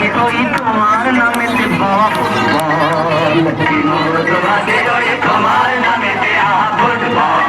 লাগে ওই তোমার নামে ফুটবল, বিনোদ লাগে ওই তোমার নামে ফুটবল।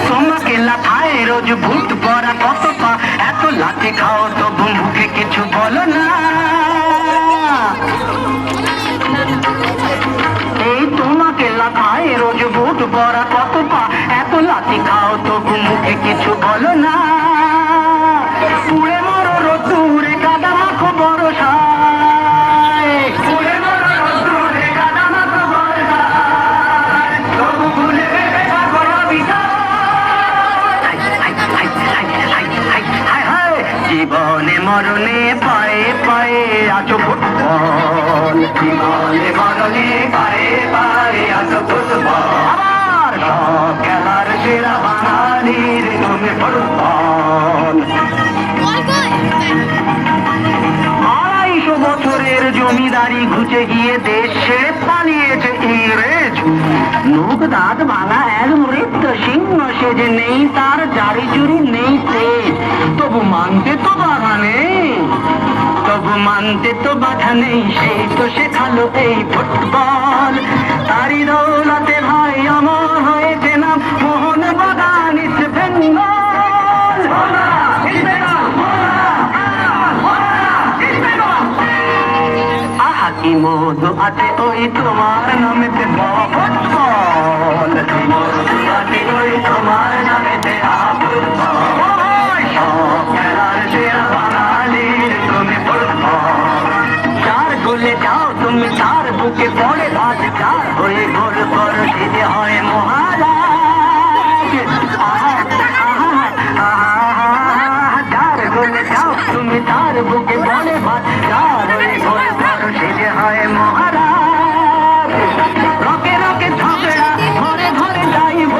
তোমাকে লাথায় রোজ ভূত পড়া কত পা, এত লাঠি খাও তবু মুখে কিছু বলো না। এই তোমাকে লাথায় রোজ ভূত পড়া কত পা, এত লাঠি খাও তবু মুখে কিছু বলো না। পুড়ে মরো রোদ্দুরে কাদা মাখো বরসায়, পুড়ে মরো রোদ্দুরে কাদা মাখো বরসায়, তবু ভুলে থাকো বিদায়। জীবনে মরণে পায়ে পায়ে আছো ফুটবল, জীবনে মরণে পায়ে পায়ে আছো ফুটবল। আমার সব খেলার সেরা বাঙালির তুমি ফুটবল। 250 বছরের জমিদারি ঘুচে গিয়ে দেশ ছেড়ে পালিয়েছে ইংরেজ। মুখ দাঁত ভাঙা এক মৃত্যু সিংহ সেজে নেই তার জারি জুরি নেই তেজ, তবু মানতে তো বাধা নেই, তবু মানতে তো বাধা নেই। সেই তো শেখালো এই ফুটবল, তারি দৌলতে ভাই অমর হয়েছে নাম মোহন বাগান ইস্ট বেঙ্গল। আহা কি মধু আছে ওই তোমার নামেতে ফুটবল, মধু আছে ওই তোমার নামেতে ফুটবল। সব খেলার সেরা বাঙালির তুমি ফুটবল। চার গোলে যাও তুমি তার বুকে পড়ে ভাত, চার হয়ে গোল করো সেজে হয় মহারাজ। চার গোলে যাও তুমি তার বুকে পড়ে ভাত, চার হয়ে গোল করো সেজে হয় মহারাজ। রকে রকে ঝগড়া ঘরে ঘরে যাইব,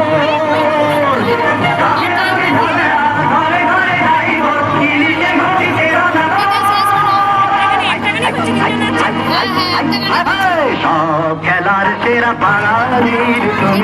ঘরে ঘরে যাইব, ইলিশে ঘটিতে রাধা। সব খেলার সেরা বাঙালির তুমি